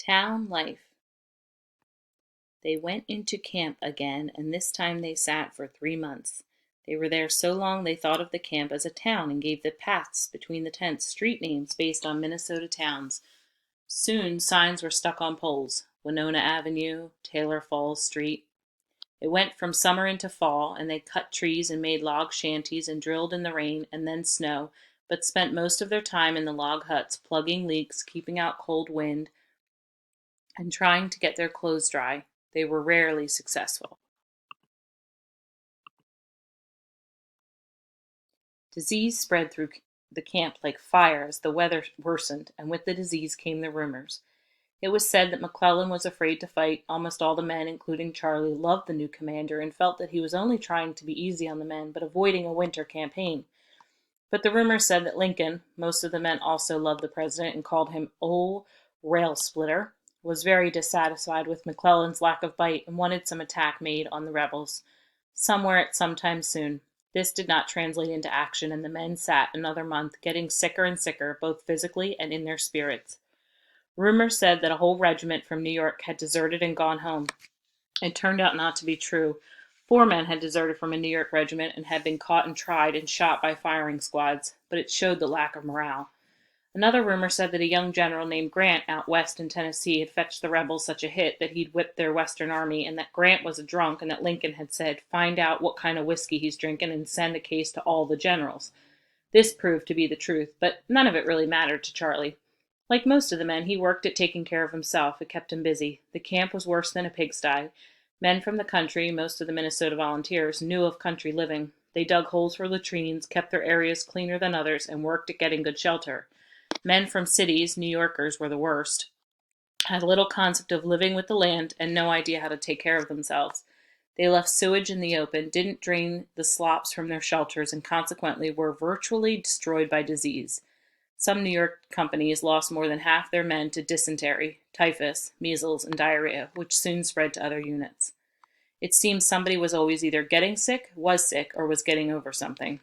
Town life. They went into camp again, and this time they sat for 3 months. They were there so long they thought of the camp as a town and gave the paths between the tents street names based on Minnesota towns. Soon signs were stuck on poles: Winona Avenue, Taylor Falls Street. It went from summer into fall, and they cut trees and made log shanties and drilled in the rain and then snow, but spent most of their time in the log huts, plugging leaks, keeping out cold wind, and trying to get their clothes dry. They were rarely successful. Disease spread through the camp like fire as the weather worsened, and with the disease came the rumors. It was said that McClellan was afraid to fight. Almost all the men, including Charlie, loved the new commander and felt that he was only trying to be easy on the men, but avoiding a winter campaign. But the rumors said that Lincoln, most of the men also loved the president and called him "Ol' Rail Splitter," was very dissatisfied with McClellan's lack of bite and wanted some attack made on the rebels somewhere at some time soon. This did not translate into action, and the men sat another month, getting sicker and sicker, both physically and in their spirits. Rumor said that a whole regiment from New York had deserted and gone home. It turned out not to be true. 4 men had deserted from a New York regiment and had been caught and tried and shot by firing squads, but it showed the lack of morale. Another rumor said that a young general named Grant out west in Tennessee had fetched the rebels such a hit that he'd whipped their western army, and that Grant was a drunk, and that Lincoln had said, "Find out what kind of whiskey he's drinking and send a case to all the generals." This proved to be the truth, but none of it really mattered to Charlie. Like most of the men, he worked at taking care of himself. It kept him busy. The camp was worse than a pigsty. Men from the country, most of the Minnesota volunteers, knew of country living. They dug holes for latrines, kept their areas cleaner than others, and worked at getting good shelter. Men from cities, New Yorkers, were the worst, had little concept of living with the land and no idea how to take care of themselves. They left sewage in the open, didn't drain the slops from their shelters, and consequently were virtually destroyed by disease. Some New York companies lost more than half their men to dysentery, typhus, measles, and diarrhea, which soon spread to other units. It seems somebody was always either getting sick, was sick, or was getting over something.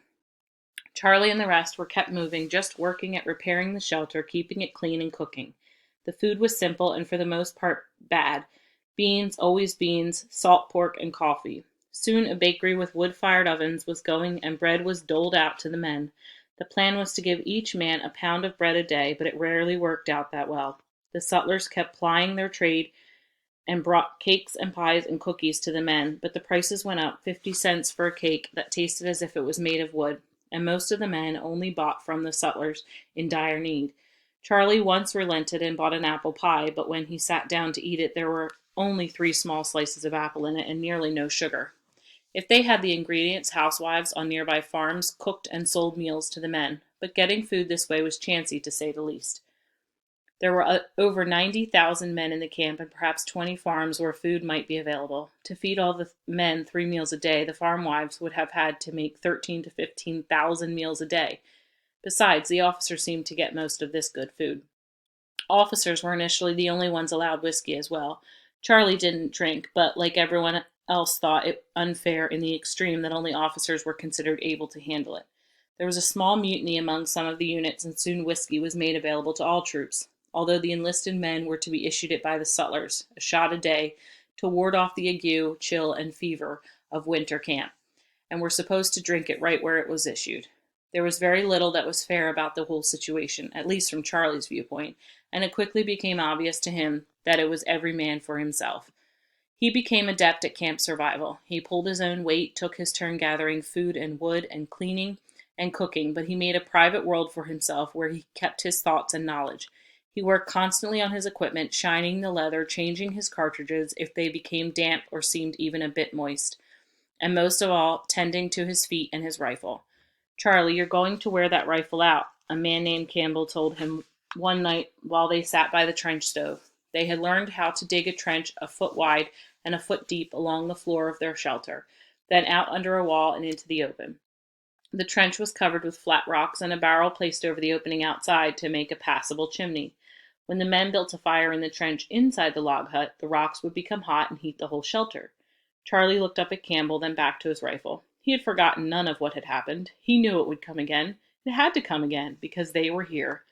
Charlie and the rest were kept moving, just working at repairing the shelter, keeping it clean, and cooking. The food was simple and for the most part bad. Beans, always beans, salt pork, and coffee. Soon a bakery with wood-fired ovens was going, and bread was doled out to the men. The plan was to give each man a pound of bread a day, but it rarely worked out that well. The sutlers kept plying their trade and brought cakes and pies and cookies to the men, but the prices went up, 50 cents for a cake that tasted as if it was made of wood, and most of the men only bought from the sutlers in dire need. Charlie once relented and bought an apple pie, but when he sat down to eat it, there were only 3 small slices of apple in it and nearly no sugar. If they had the ingredients, housewives on nearby farms cooked and sold meals to the men, but getting food this way was chancy, to say the least. There were over 90,000 men in the camp and perhaps 20 farms where food might be available. To feed all the men 3 meals a day, the farm wives would have had to make 13 to 15,000 meals a day. Besides, the officers seemed to get most of this good food. Officers were initially the only ones allowed whiskey as well. Charlie didn't drink, but like everyone else thought it unfair in the extreme that only officers were considered able to handle it. There was a small mutiny among some of the units, and soon whiskey was made available to all troops, although the enlisted men were to be issued it by the sutlers, a shot a day, to ward off the ague, chill, and fever of winter camp, and were supposed to drink it right where it was issued. There was very little that was fair about the whole situation, at least from Charlie's viewpoint, and it quickly became obvious to him that it was every man for himself. He became adept at camp survival. He pulled his own weight, took his turn gathering food and wood and cleaning and cooking, but he made a private world for himself where he kept his thoughts and knowledge. He worked constantly on his equipment, shining the leather, changing his cartridges if they became damp or seemed even a bit moist, and most of all, tending to his feet and his rifle. "Charlie, you're going to wear that rifle out," a man named Campbell told him one night while they sat by the trench stove. They had learned how to dig a trench a foot wide and a foot deep along the floor of their shelter, then out under a wall and into the open. The trench was covered with flat rocks and a barrel placed over the opening outside to make a passable chimney. When the men built a fire in the trench inside the log hut, the rocks would become hot and heat the whole shelter. Charlie looked up at Campbell, then back to his rifle. He had forgotten none of what had happened. He knew it would come again. It had to come again, because they were here.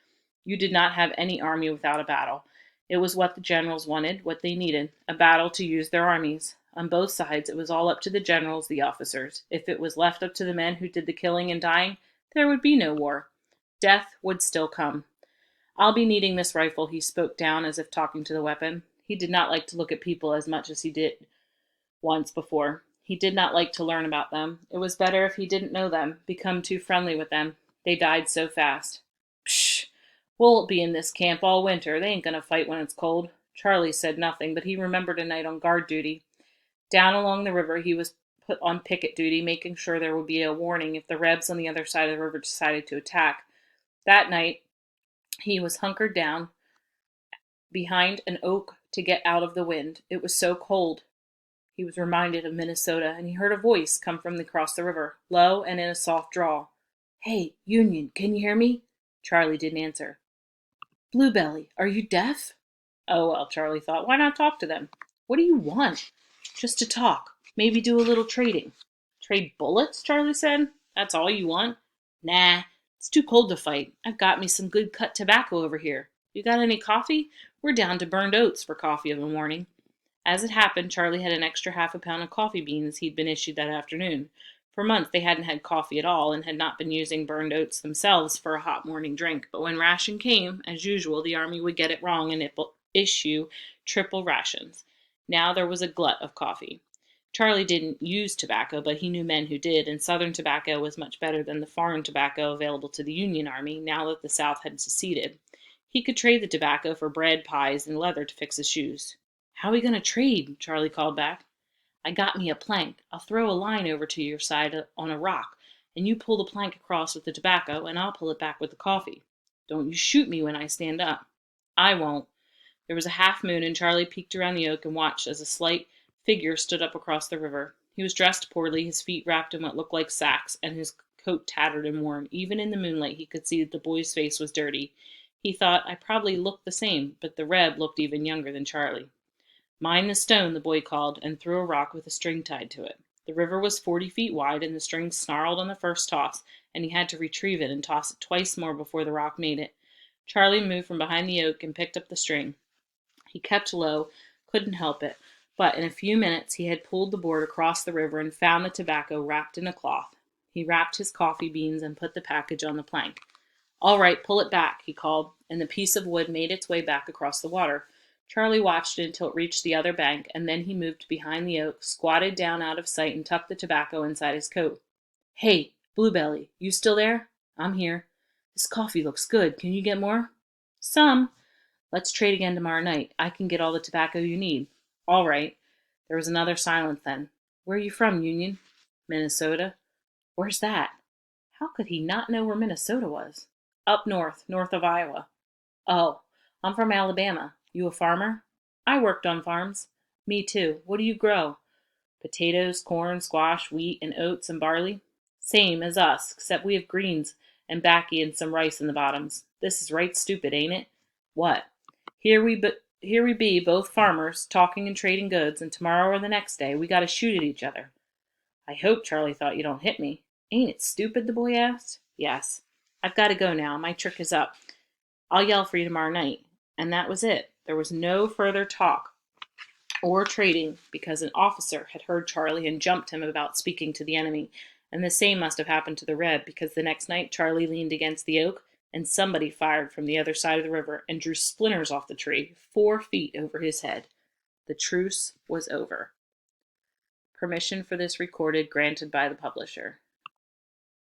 You did not have any army without a battle. It was what the generals wanted, what they needed, a battle to use their armies. On both sides, it was all up to the generals, the officers. If it was left up to the men who did the killing and dying, there would be no war. Death would still come. I'll be needing this rifle, he spoke down as if talking to the weapon. He did not like to look at people as much as he did once before. He did not like to learn about them. It was better if he didn't know them, become too friendly with them. They died so fast. Psh! We'll be in this camp all winter. They ain't gonna fight when it's cold. Charlie said nothing, but he remembered a night on guard duty. Down along the river, he was put on picket duty, making sure there would be a warning if the Rebs on the other side of the river decided to attack. That night, he was hunkered down behind an oak to get out of the wind. It was so cold. He was reminded of Minnesota, and he heard a voice come from across the river, low and in a soft drawl. "Hey, Union, can you hear me?" Charlie didn't answer. "Bluebelly, are you deaf?" Oh, well, Charlie thought, why not talk to them? What do you want? Just to talk. Maybe do a little trading. Trade bullets, Charlie said. That's all you want? Nah, it's too cold to fight. I've got me some good cut tobacco over here. You got any coffee? We're down to burned oats for coffee of a morning. As it happened, Charlie had an extra half a pound of coffee beans he'd been issued that afternoon. For months they hadn't had coffee at all and had not been using burned oats themselves for a hot morning drink. But when ration came, as usual, the Army would get it wrong and issue triple rations. Now there was a glut of coffee. Charlie didn't use tobacco, but he knew men who did, and Southern tobacco was much better than the foreign tobacco available to the Union Army now that the South had seceded. He could trade the tobacco for bread, pies, and leather to fix his shoes. "How are we going to trade?" Charlie called back. "I got me a plank. I'll throw a line over to your side on a rock, and you pull the plank across with the tobacco, and I'll pull it back with the coffee. Don't you shoot me when I stand up." "I won't." There was a half moon, and Charlie peeked around the oak and watched as a slight figure stood up across the river. He was dressed poorly, his feet wrapped in what looked like sacks, and his coat tattered and worn. Even in the moonlight he could see that the boy's face was dirty. He thought, I probably looked the same, but the Reb looked even younger than Charlie. "Mind the stone," the boy called, and threw a rock with a string tied to it. The river was 40 feet wide, and the string snarled on the first toss, and he had to retrieve it and toss it twice more before the rock made it. Charlie moved from behind the oak and picked up the string. He kept low, couldn't help it, but in a few minutes he had pulled the board across the river and found the tobacco wrapped in a cloth. He wrapped his coffee beans and put the package on the plank. "All right, pull it back," he called, and the piece of wood made its way back across the water. Charlie watched it until it reached the other bank, and then he moved behind the oak, squatted down out of sight, and tucked the tobacco inside his coat. "Hey, Bluebelly, you still there?" "I'm here." "This coffee looks good. Can you get more?" "Some." "Let's trade again tomorrow night. I can get all the tobacco you need." "All right." There was another silence then. "Where are you from, Union?" "Minnesota." "Where's that?" How could he not know where Minnesota was? "Up north, north of Iowa." "Oh, I'm from Alabama. You a farmer?" "I worked on farms." "Me too. What do you grow?" "Potatoes, corn, squash, wheat, and oats and barley." "Same as us, except we have greens and baccy and some rice in the bottoms. This is right stupid, ain't it?" "What?" Here we be, both farmers, talking and trading goods, and tomorrow or the next day we got to shoot at each other." "I hope," Charlie thought, "you don't hit me." "Ain't it stupid?" the boy asked. "Yes. I've got to go now. My trick is up. I'll yell for you tomorrow night." And that was it. There was no further talk or trading because an officer had heard Charlie and jumped him about speaking to the enemy. And the same must have happened to the Reb because the next night Charlie leaned against the oak and somebody fired from the other side of the river and drew splinters off the tree 4 feet over his head. The truce was over. Permission for this recorded granted by the publisher.